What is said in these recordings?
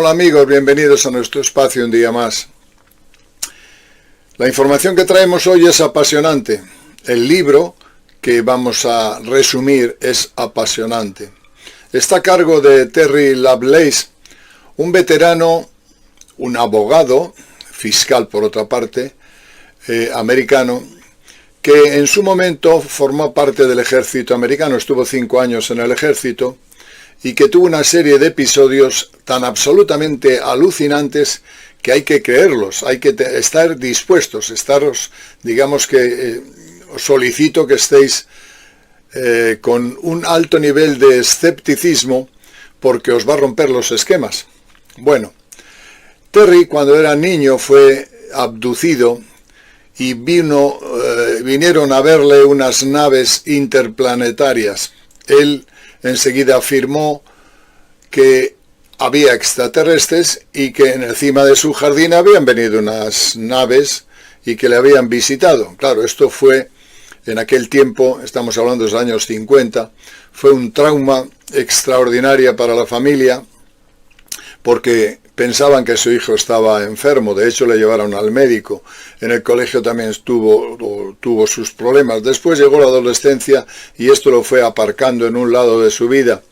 Hola amigos, bienvenidos a nuestro espacio un día más. La información que traemos hoy es apasionante. El libro que vamos a resumir es apasionante. Está a cargo de Terry Lovelace, un veterano, un abogado, fiscal por otra parte, americano, que en su momento formó parte del ejército americano, estuvo 5 años en el ejército, y que tuvo una serie de episodios tan absolutamente alucinantes que hay que creerlos, hay que estar dispuestos, digamos que os solicito que estéis con un alto nivel de escepticismo porque os va a romper los esquemas. Bueno, Terry cuando era niño fue abducido y vinieron a verle unas naves interplanetarias. Él enseguida afirmó que había extraterrestres y que encima de su jardín habían venido unas naves y que le habían visitado. Claro, esto fue en aquel tiempo, estamos hablando de los años 50, fue un trauma extraordinario para la familia porque pensaban que su hijo estaba enfermo. De hecho le llevaron al médico. En el colegio también tuvo sus problemas. Después llegó la adolescencia y esto lo fue aparcando en un lado de su vida.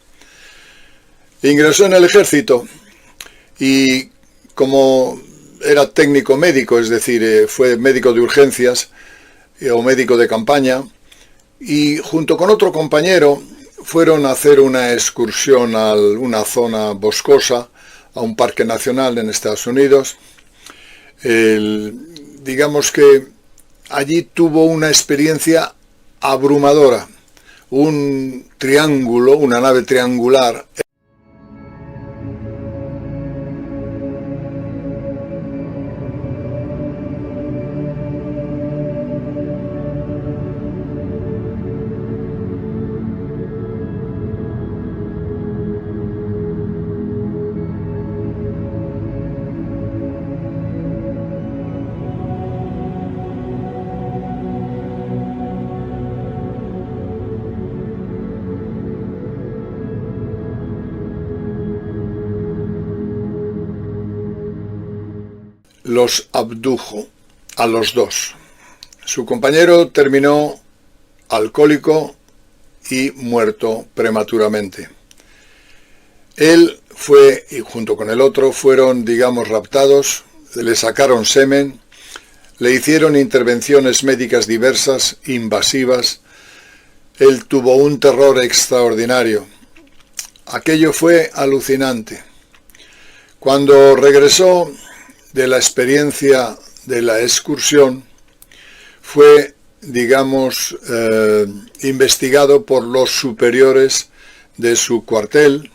Ingresó en el ejército y como era técnico médico, es decir, fue médico de urgencias o médico de campaña, y junto con otro compañero fueron a hacer una excursión a una zona boscosa, a un parque nacional en Estados Unidos. Digamos que allí tuvo una experiencia abrumadora, un triángulo, una nave triangular. Los abdujo a los dos. Su compañero terminó alcohólico y muerto prematuramente. Él fue, y junto con el otro, fueron, digamos, raptados, le sacaron semen, le hicieron intervenciones médicas diversas, invasivas. Él tuvo un terror extraordinario. Aquello fue alucinante. Cuando regresó de la experiencia de la excursión, fue, digamos, investigado por los superiores de su cuartel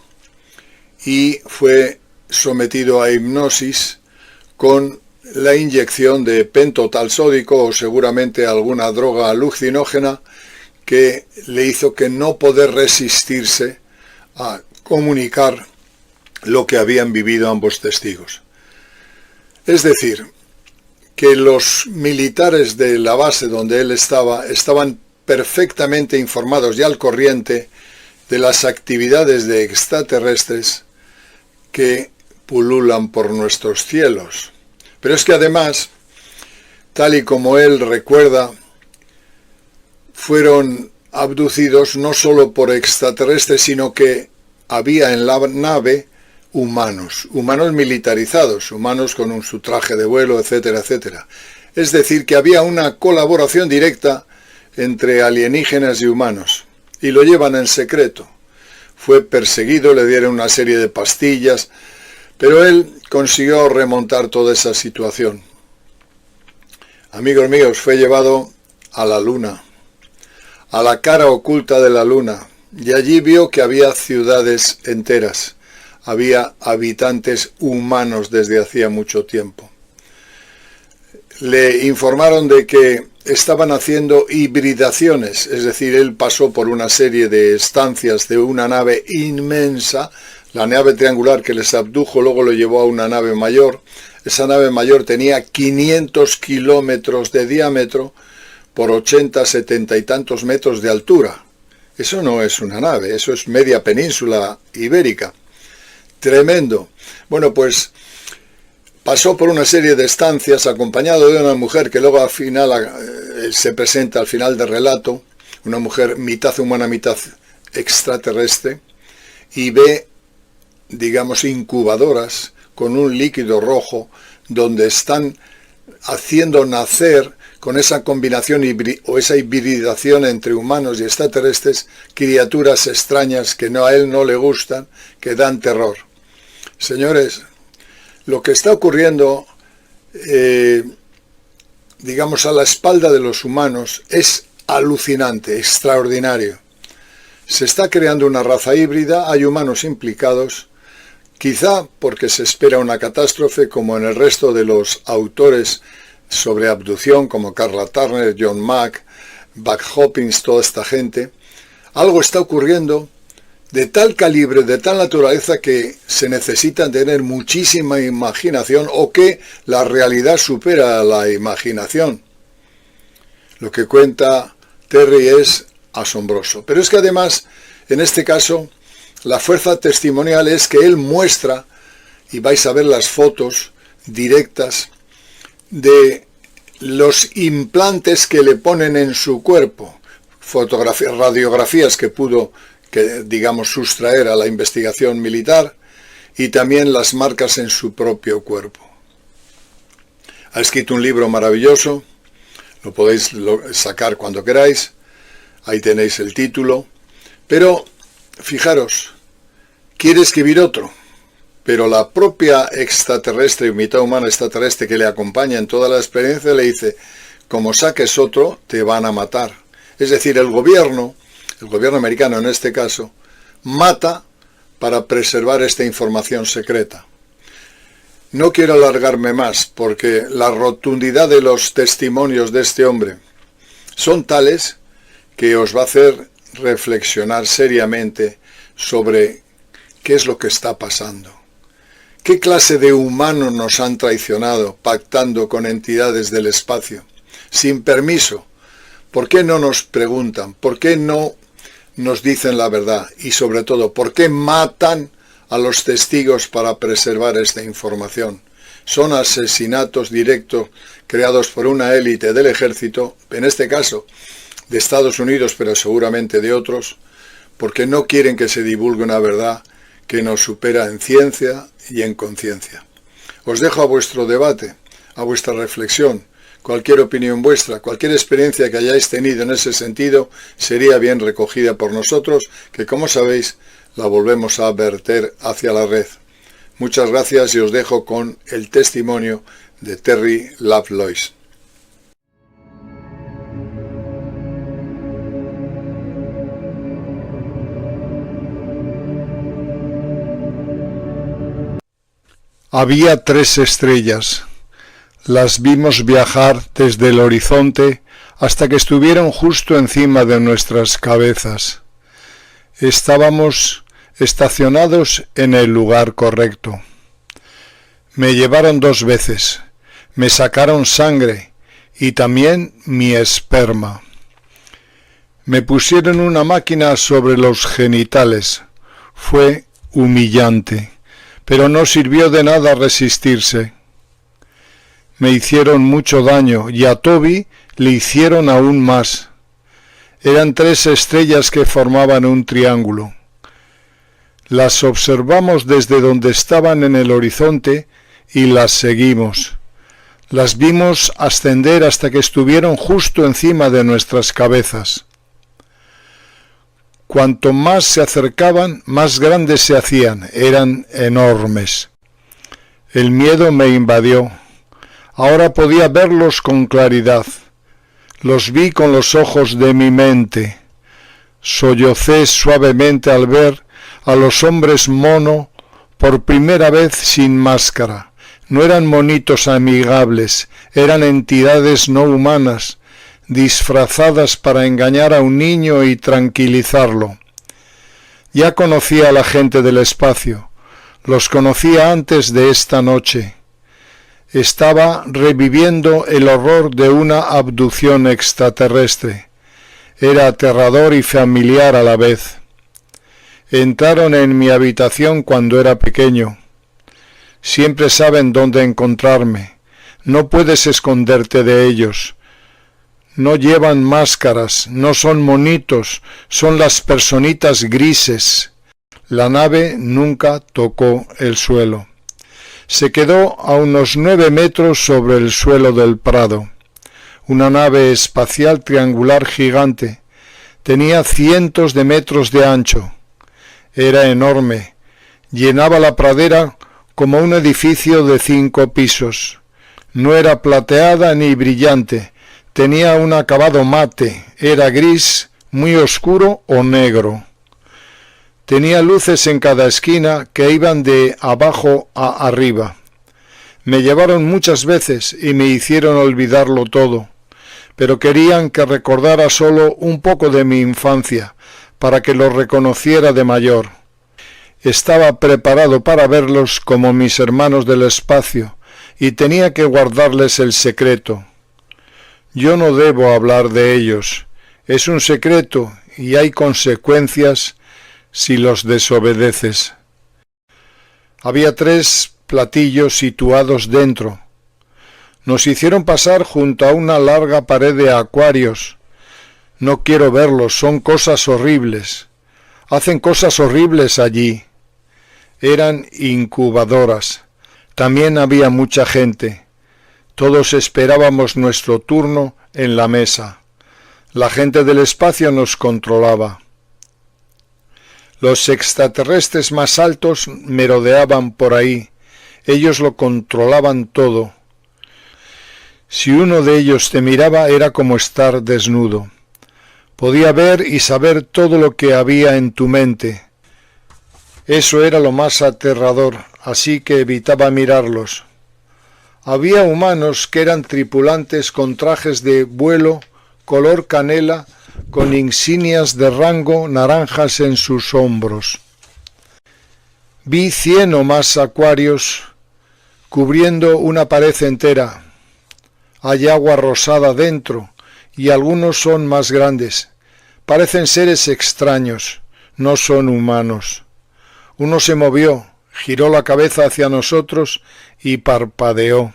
y fue sometido a hipnosis con la inyección de pentotal sódico o seguramente alguna droga alucinógena que le hizo que no poder resistirse a comunicar lo que habían vivido ambos testigos. Es decir, que los militares de la base donde él estaba estaban perfectamente informados y al corriente de las actividades de extraterrestres que pululan por nuestros cielos. Pero es que además, tal y como él recuerda, fueron abducidos no solo por extraterrestres, sino que había en la nave humanos militarizados, humanos con su traje de vuelo, etcétera, etcétera. Es decir, que había una colaboración directa entre alienígenas y humanos, y lo llevan en secreto. Fue perseguido, le dieron una serie de pastillas, pero él consiguió remontar toda esa situación. Amigos míos, fue llevado a la luna, a la cara oculta de la luna, y allí vio que había ciudades enteras. Había habitantes humanos desde hacía mucho tiempo. Le informaron de que estaban haciendo hibridaciones, es decir, él pasó por una serie de estancias de una nave inmensa, la nave triangular que les abdujo, luego lo llevó a una nave mayor. Esa nave mayor tenía 500 kilómetros de diámetro por 80, 70 y tantos metros de altura. Eso no es una nave, eso es media península ibérica. Tremendo. Bueno, pues pasó por una serie de estancias acompañado de una mujer que luego al final se presenta al final del relato, una mujer mitad humana, mitad extraterrestre, y ve, digamos, incubadoras con un líquido rojo donde están haciendo nacer con esa combinación o esa hibridación entre humanos y extraterrestres criaturas extrañas que a él no le gustan, que dan terror. Señores, lo que está ocurriendo, digamos, a la espalda de los humanos es alucinante, extraordinario. Se está creando una raza híbrida, hay humanos implicados, quizá porque se espera una catástrofe como en el resto de los autores sobre abducción, como Carla Turner, John Mack, Buck Hopkins, toda esta gente. Algo está ocurriendo de tal calibre, de tal naturaleza, que se necesita tener muchísima imaginación o que la realidad supera a la imaginación. Lo que cuenta Terry es asombroso. Pero es que además, en este caso, la fuerza testimonial es que él muestra, y vais a ver las fotos directas, de los implantes que le ponen en su cuerpo, fotografías, radiografías que pudo, digamos, sustraer a la investigación militar, y también las marcas en su propio cuerpo. Ha escrito un libro maravilloso, lo podéis sacar cuando queráis, ahí tenéis el título, pero fijaros, quiere escribir otro, pero la propia extraterrestre, mitad humana extraterrestre que le acompaña en toda la experiencia, le dice, como saques otro, te van a matar. Es decir, el gobierno americano en este caso, mata para preservar esta información secreta. No quiero alargarme más, porque la rotundidad de los testimonios de este hombre son tales que os va a hacer reflexionar seriamente sobre qué es lo que está pasando. ¿Qué clase de humanos nos han traicionado pactando con entidades del espacio? Sin permiso. ¿Por qué no nos preguntan? ¿Por qué no nos dicen la verdad? Y sobre todo, ¿por qué matan a los testigos para preservar esta información? Son asesinatos directos creados por una élite del ejército, en este caso de Estados Unidos, pero seguramente de otros, porque no quieren que se divulgue una verdad que nos supera en ciencia y en conciencia. Os dejo a vuestro debate, a vuestra reflexión. Cualquier opinión vuestra, cualquier experiencia que hayáis tenido en ese sentido, sería bien recogida por nosotros, que como sabéis, la volvemos a verter hacia la red. Muchas gracias y os dejo con el testimonio de Terry Lovlois. Había 3 estrellas. Las vimos viajar desde el horizonte hasta que estuvieron justo encima de nuestras cabezas. Estábamos estacionados en el lugar correcto. Me llevaron 2 veces, me sacaron sangre y también mi esperma. Me pusieron una máquina sobre los genitales. Fue humillante, pero no sirvió de nada resistirse. Me hicieron mucho daño y a Toby le hicieron aún más. Eran 3 estrellas que formaban un triángulo. Las observamos desde donde estaban en el horizonte y las seguimos. Las vimos ascender hasta que estuvieron justo encima de nuestras cabezas. Cuanto más se acercaban, más grandes se hacían, eran enormes. El miedo me invadió. Ahora podía verlos con claridad. Los vi con los ojos de mi mente. Sollocé suavemente al ver a los hombres mono por primera vez sin máscara. No eran monitos amigables, eran entidades no humanas, disfrazadas para engañar a un niño y tranquilizarlo. Ya conocía a la gente del espacio, los conocía antes de esta noche. Estaba reviviendo el horror de una abducción extraterrestre. Era aterrador y familiar a la vez. Entraron en mi habitación cuando era pequeño. Siempre saben dónde encontrarme. No puedes esconderte de ellos. No llevan máscaras, no son monitos, son las personitas grises. La nave nunca tocó el suelo. Se quedó a unos 9 metros sobre el suelo del prado. Una nave espacial triangular gigante. Tenía cientos de metros de ancho. Era enorme. Llenaba la pradera como un edificio de 5 pisos. No era plateada ni brillante. Tenía un acabado mate. Era gris, muy oscuro o negro. Tenía luces en cada esquina que iban de abajo a arriba. Me llevaron muchas veces y me hicieron olvidarlo todo, pero querían que recordara solo un poco de mi infancia, para que lo reconociera de mayor. Estaba preparado para verlos como mis hermanos del espacio, y tenía que guardarles el secreto. Yo no debo hablar de ellos. Es un secreto y hay consecuencias si los desobedeces. Había 3 platillos situados dentro. Nos hicieron pasar junto a una larga pared de acuarios. No quiero verlos, son cosas horribles. Hacen cosas horribles allí. Eran incubadoras. También había mucha gente. Todos esperábamos nuestro turno en la mesa. La gente del espacio nos controlaba. Los extraterrestres más altos merodeaban por ahí. Ellos lo controlaban todo. Si uno de ellos te miraba era como estar desnudo. Podía ver y saber todo lo que había en tu mente. Eso era lo más aterrador, así que evitaba mirarlos. Había humanos que eran tripulantes con trajes de vuelo color canela, con insignias de rango naranjas en sus hombros. Vi 100 o más acuarios cubriendo una pared entera. Hay agua rosada dentro y algunos son más grandes. Parecen seres extraños, no son humanos. Uno se movió, giró la cabeza hacia nosotros y parpadeó.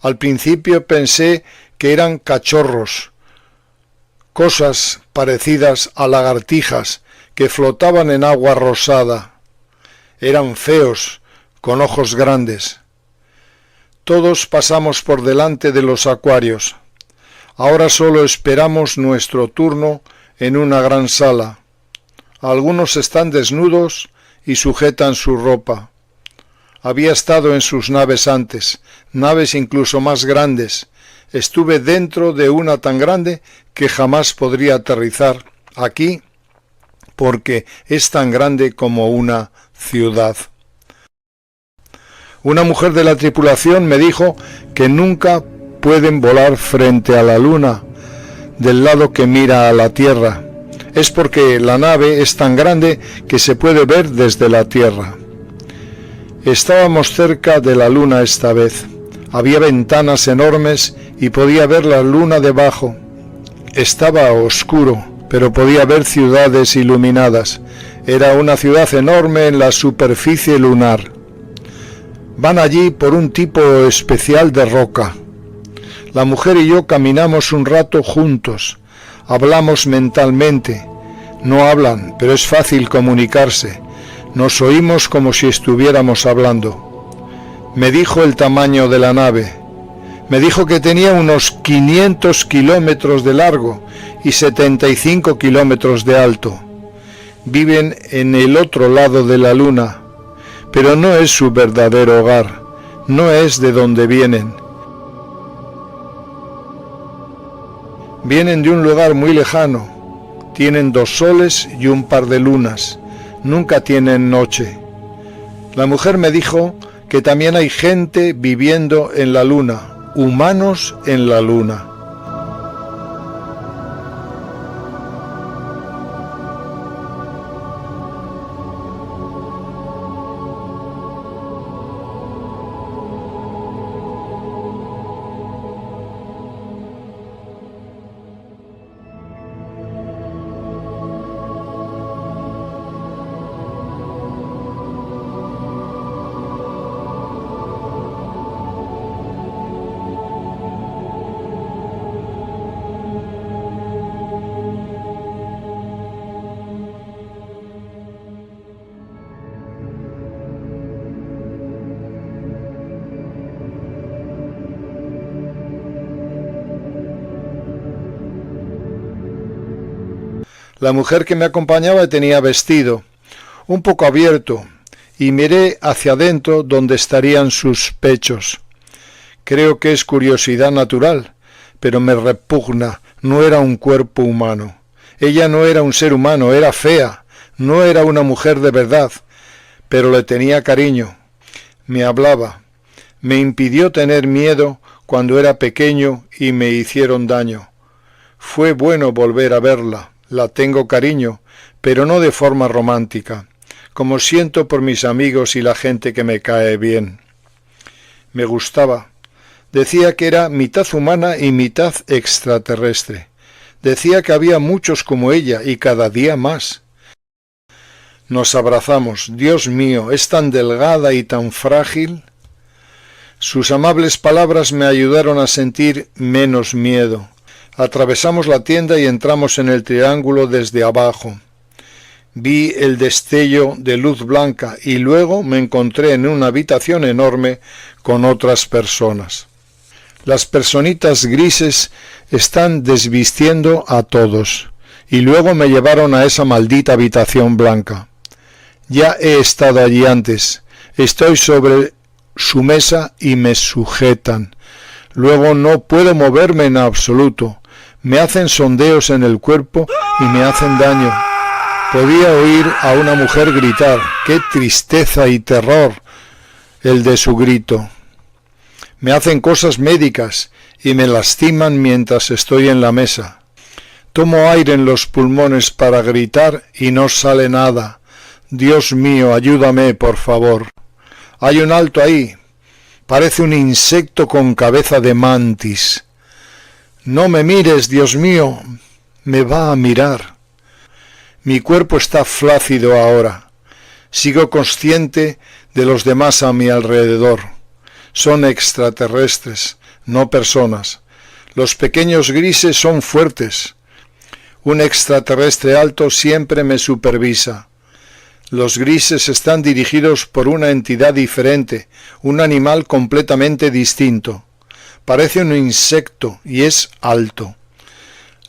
Al principio pensé que eran cachorros, cosas parecidas a lagartijas que flotaban en agua rosada. Eran feos, con ojos grandes. Todos pasamos por delante de los acuarios. Ahora solo esperamos nuestro turno en una gran sala. Algunos están desnudos y sujetan su ropa. Había estado en sus naves antes, naves incluso más grandes. Estuve dentro de una tan grande que jamás podría aterrizar aquí porque es tan grande como una ciudad. Una mujer de la tripulación me dijo que nunca pueden volar frente a la luna del lado que mira a la Tierra. Es porque la nave es tan grande que se puede ver desde la Tierra. Estábamos cerca de la luna esta vez. Había ventanas enormes y podía ver la luna debajo. Estaba oscuro, pero podía ver ciudades iluminadas. Era una ciudad enorme en la superficie lunar. Van allí por un tipo especial de roca. La mujer y yo caminamos un rato juntos. Hablamos mentalmente. No hablan, pero es fácil comunicarse. Nos oímos como si estuviéramos hablando. Me dijo el tamaño de la nave. Me dijo que tenía unos 500 kilómetros de largo y 75 kilómetros de alto. Viven en el otro lado de la luna, pero no es su verdadero hogar, no es de donde vienen. Vienen de un lugar muy lejano, tienen 2 soles y un par de lunas, nunca tienen noche. La mujer me dijo que también hay gente viviendo en la luna, humanos en la luna. La mujer que me acompañaba tenía vestido, un poco abierto, y miré hacia adentro donde estarían sus pechos. Creo que es curiosidad natural, pero me repugna, no era un cuerpo humano. Ella no era un ser humano, era fea, no era una mujer de verdad, pero le tenía cariño. Me hablaba, me impidió tener miedo cuando era pequeño y me hicieron daño. Fue bueno volver a verla, la tengo cariño, pero no de forma romántica, como siento por mis amigos y la gente que me cae bien. Me gustaba. Decía que era mitad humana y mitad extraterrestre. Decía que había muchos como ella y cada día más. Nos abrazamos. Dios mío, es tan delgada y tan frágil. Sus amables palabras me ayudaron a sentir menos miedo. Atravesamos la tienda y entramos en el triángulo desde abajo. Vi el destello de luz blanca y luego me encontré en una habitación enorme con otras personas. Las personitas grises están desvistiendo a todos y luego me llevaron a esa maldita habitación blanca. Ya he estado allí antes. Estoy sobre su mesa y me sujetan. Luego no puedo moverme en absoluto. Me hacen sondeos en el cuerpo y me hacen daño. Podía oír a una mujer gritar. ¡Qué tristeza y terror el de su grito! Me hacen cosas médicas y me lastiman mientras estoy en la mesa. Tomo aire en los pulmones para gritar y no sale nada. Dios mío, ayúdame, por favor. Hay un alto ahí. Parece un insecto con cabeza de mantis. No me mires, Dios mío. Me va a mirar. Mi cuerpo está flácido ahora. Sigo consciente de los demás a mi alrededor. Son extraterrestres, no personas. Los pequeños grises son fuertes. Un extraterrestre alto siempre me supervisa. Los grises están dirigidos por una entidad diferente, un animal completamente distinto. Parece un insecto y es alto.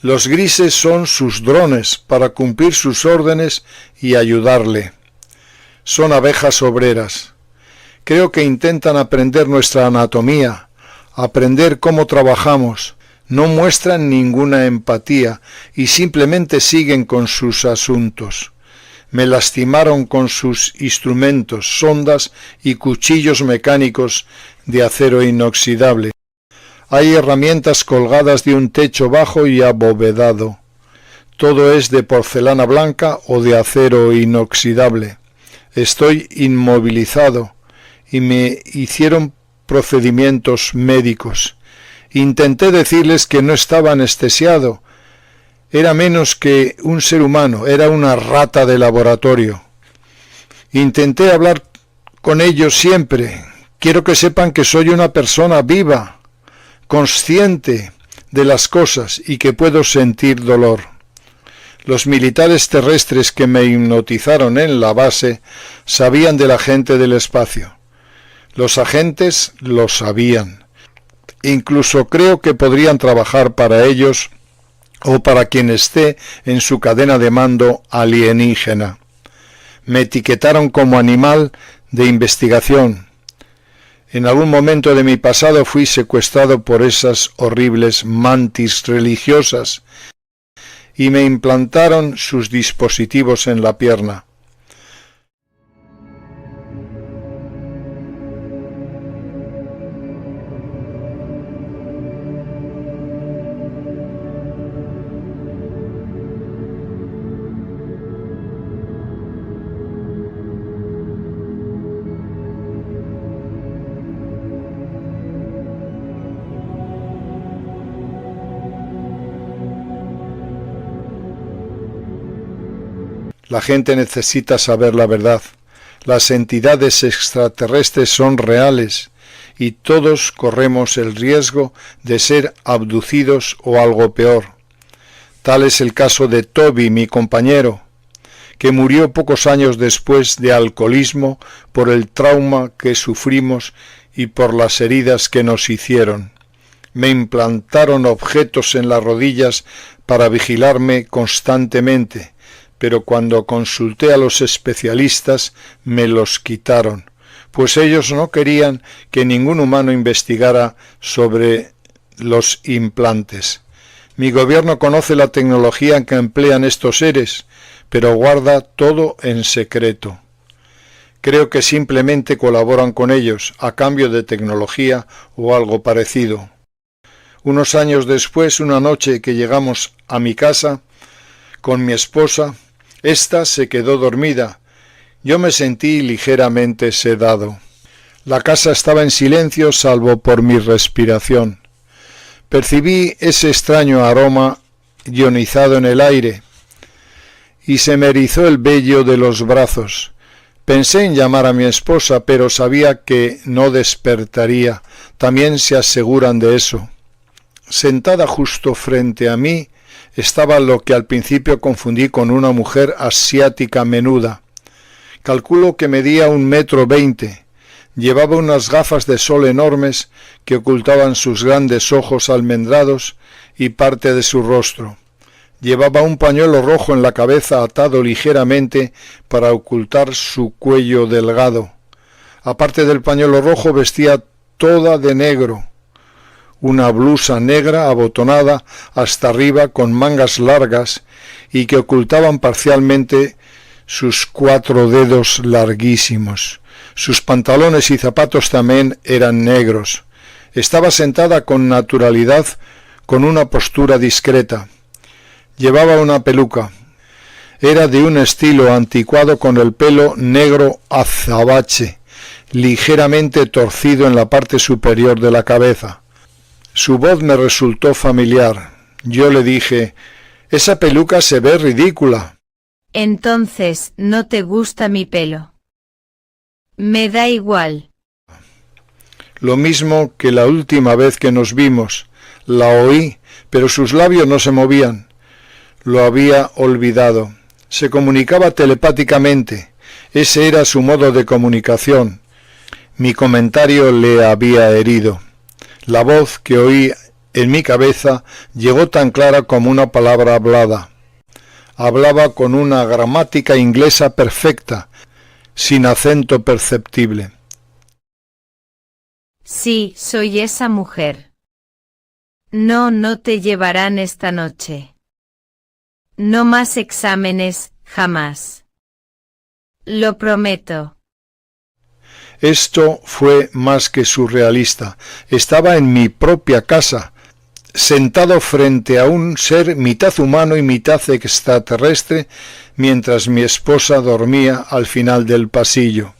Los grises son sus drones para cumplir sus órdenes y ayudarle. Son abejas obreras. Creo que intentan aprender nuestra anatomía, aprender cómo trabajamos. No muestran ninguna empatía y simplemente siguen con sus asuntos. Me lastimaron con sus instrumentos, sondas y cuchillos mecánicos de acero inoxidable. Hay herramientas colgadas de un techo bajo y abovedado. Todo es de porcelana blanca o de acero inoxidable. Estoy inmovilizado y me hicieron procedimientos médicos. Intenté decirles que no estaba anestesiado. Era menos que un ser humano, era una rata de laboratorio. Intenté hablar con ellos siempre. Quiero que sepan que soy una persona viva, consciente de las cosas y que puedo sentir dolor. Los militares terrestres que me hipnotizaron en la base sabían de la gente del espacio. Los agentes lo sabían. Incluso creo que podrían trabajar para ellos o para quien esté en su cadena de mando alienígena. Me etiquetaron como animal de investigación. En algún momento de mi pasado fui secuestrado por esas horribles mantis religiosas y me implantaron sus dispositivos en la pierna. La gente necesita saber la verdad. Las entidades extraterrestres son reales y todos corremos el riesgo de ser abducidos o algo peor. Tal es el caso de Toby, mi compañero, que murió pocos años después de alcoholismo por el trauma que sufrimos y por las heridas que nos hicieron. Me implantaron objetos en las rodillas para vigilarme constantemente, pero cuando consulté a los especialistas me los quitaron, pues ellos no querían que ningún humano investigara sobre los implantes. Mi gobierno conoce la tecnología que emplean estos seres, pero guarda todo en secreto. Creo que simplemente colaboran con ellos a cambio de tecnología o algo parecido. Unos años después, una noche que llegamos a mi casa con mi esposa, ésta se quedó dormida. Yo me sentí ligeramente sedado. La casa estaba en silencio salvo por mi respiración. Percibí ese extraño aroma ionizado en el aire y se me erizó el vello de los brazos. Pensé en llamar a mi esposa, pero sabía que no despertaría. También se aseguran de eso. Sentada justo frente a mí estaba lo que al principio confundí con una mujer asiática menuda. Calculo que medía 1,20 m. Llevaba unas gafas de sol enormes que ocultaban sus grandes ojos almendrados y parte de su rostro. Llevaba un pañuelo rojo en la cabeza atado ligeramente para ocultar su cuello delgado. Aparte del pañuelo rojo vestía toda de negro. Una blusa negra abotonada hasta arriba con mangas largas y que ocultaban parcialmente sus 4 dedos larguísimos. Sus pantalones y zapatos también eran negros. Estaba sentada con naturalidad, con una postura discreta. Llevaba una peluca. Era de un estilo anticuado con el pelo negro azabache, ligeramente torcido en la parte superior de la cabeza. Su voz me resultó familiar. Yo le dije, «Esa peluca se ve ridícula». Entonces, ¿no te gusta mi pelo? Me da igual. Lo mismo que la última vez que nos vimos. La oí, pero sus labios no se movían. Lo había olvidado. Se comunicaba telepáticamente. Ese era su modo de comunicación. Mi comentario le había herido. La voz que oí en mi cabeza llegó tan clara como una palabra hablada. Hablaba con una gramática inglesa perfecta, sin acento perceptible. Sí, soy esa mujer. No, no te llevarán esta noche. No más exámenes, jamás. Lo prometo. Esto fue más que surrealista. Estaba en mi propia casa, sentado frente a un ser mitad humano y mitad extraterrestre, mientras mi esposa dormía al final del pasillo.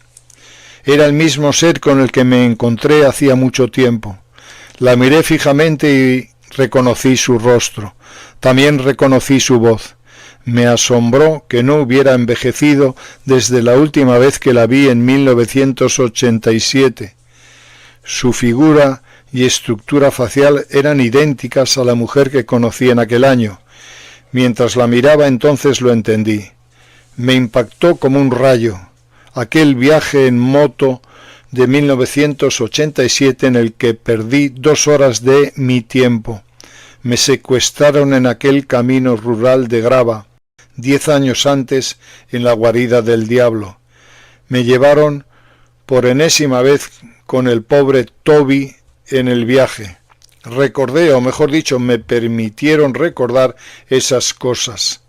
Era el mismo ser con el que me encontré hacía mucho tiempo. La miré fijamente y reconocí su rostro. También reconocí su voz. Me asombró que no hubiera envejecido desde la última vez que la vi en 1987. Su figura y estructura facial eran idénticas a la mujer que conocí en aquel año. Mientras la miraba entonces lo entendí. Me impactó como un rayo. Aquel viaje en moto de 1987 en el que perdí 2 horas de mi tiempo. Me secuestraron en aquel camino rural de grava, 10 años antes en la guarida del diablo. Me llevaron por enésima vez con el pobre Toby en el viaje. Recordé, o mejor dicho, me permitieron recordar esas cosas.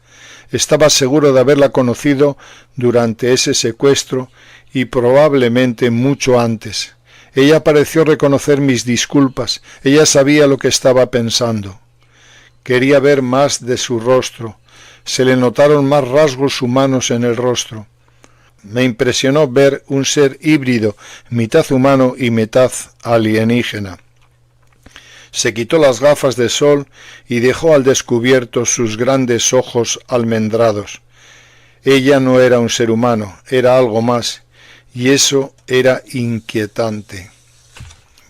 Estaba seguro de haberla conocido durante ese secuestro y probablemente mucho antes. Ella pareció reconocer mis disculpas. Ella sabía lo que estaba pensando. Quería ver más de su rostro. Se le notaron más rasgos humanos en el rostro. Me impresionó ver un ser híbrido, mitad humano y mitad alienígena. Se quitó las gafas de sol y dejó al descubierto sus grandes ojos almendrados. Ella no era un ser humano, era algo más, y eso era inquietante.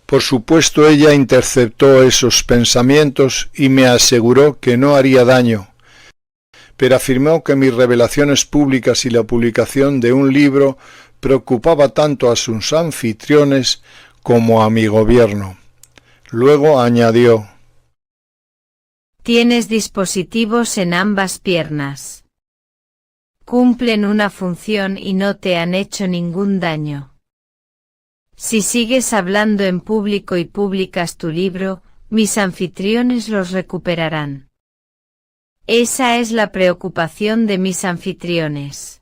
Por supuesto, ella interceptó esos pensamientos y me aseguró que no haría daño, pero afirmó que mis revelaciones públicas y la publicación de un libro preocupaba tanto a sus anfitriones como a mi gobierno. Luego añadió: Tienes dispositivos en ambas piernas. Cumplen una función y no te han hecho ningún daño. Si sigues hablando en público y publicas tu libro, mis anfitriones los recuperarán. Esa es la preocupación de mis anfitriones.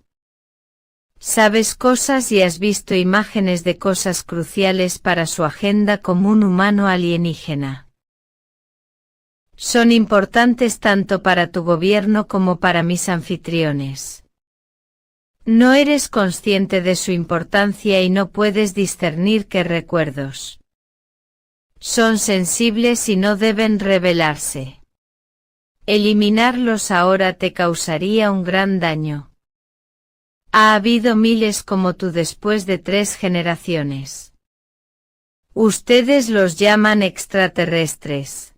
Sabes cosas y has visto imágenes de cosas cruciales para su agenda como un humano alienígena. Son importantes tanto para tu gobierno como para mis anfitriones. No eres consciente de su importancia y no puedes discernir qué recuerdos. Son sensibles y no deben revelarse. Eliminarlos ahora te causaría un gran daño. Ha habido miles como tú después de 3 generaciones. Ustedes los llaman extraterrestres.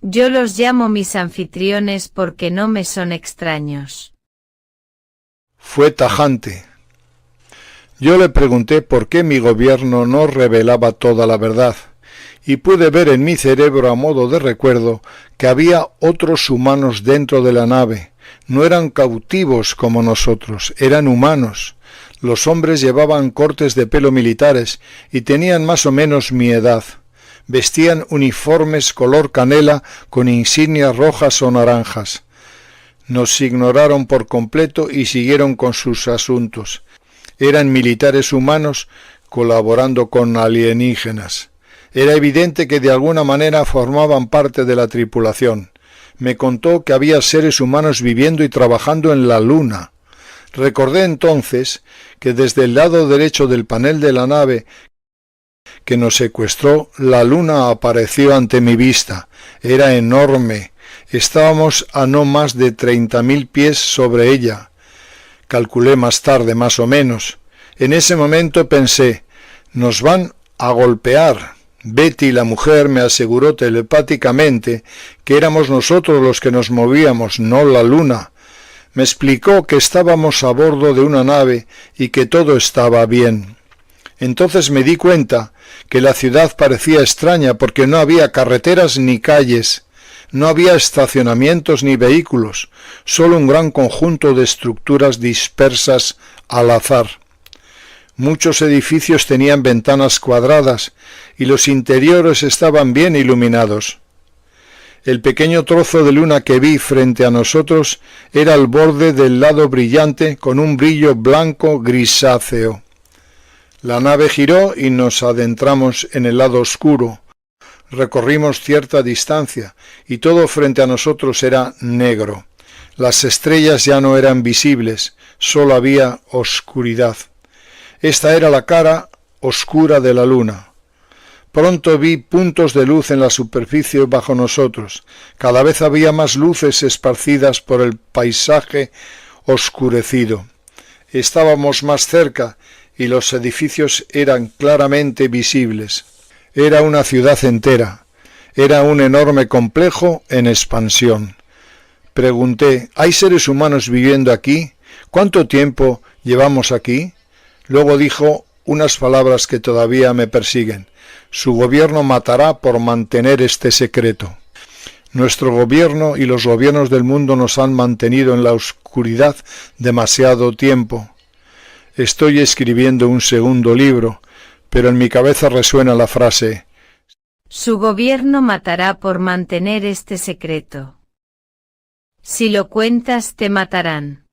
Yo los llamo mis anfitriones porque no me son extraños. Fue tajante. Yo le pregunté por qué mi gobierno no revelaba toda la verdad, y pude ver en mi cerebro a modo de recuerdo que había otros humanos dentro de la nave. No eran cautivos como nosotros, eran humanos. Los hombres llevaban cortes de pelo militares y tenían más o menos mi edad. Vestían uniformes color canela con insignias rojas o naranjas. Nos ignoraron por completo y siguieron con sus asuntos. Eran militares humanos colaborando con alienígenas. Era evidente que de alguna manera formaban parte de la tripulación. Me contó que había seres humanos viviendo y trabajando en la Luna. Recordé entonces que desde el lado derecho del panel de la nave que nos secuestró, la Luna apareció ante mi vista. Era enorme. Estábamos a no más de 30.000 pies sobre ella. Calculé más tarde, más o menos. En ese momento pensé, nos van a golpear. Betty, la mujer, me aseguró telepáticamente que éramos nosotros los que nos movíamos, no la Luna. Me explicó que estábamos a bordo de una nave y que todo estaba bien. Entonces me di cuenta que la ciudad parecía extraña porque no había carreteras ni calles, no había estacionamientos ni vehículos, solo un gran conjunto de estructuras dispersas al azar. Muchos edificios tenían ventanas cuadradas y los interiores estaban bien iluminados. El pequeño trozo de luna que vi frente a nosotros era el borde del lado brillante con un brillo blanco grisáceo. La nave giró y nos adentramos en el lado oscuro. Recorrimos cierta distancia y todo frente a nosotros era negro. Las estrellas ya no eran visibles, solo había oscuridad. Esta era la cara oscura de la luna. Pronto vi puntos de luz en la superficie bajo nosotros. Cada vez había más luces esparcidas por el paisaje oscurecido. Estábamos más cerca y los edificios eran claramente visibles. Era una ciudad entera. Era un enorme complejo en expansión. Pregunté, ¿hay seres humanos viviendo aquí? ¿Cuánto tiempo llevamos aquí? Luego dijo unas palabras que todavía me persiguen. Su gobierno matará por mantener este secreto. Nuestro gobierno y los gobiernos del mundo nos han mantenido en la oscuridad demasiado tiempo. Estoy escribiendo un segundo libro, pero en mi cabeza resuena la frase: su gobierno matará por mantener este secreto. Si lo cuentas, te matarán.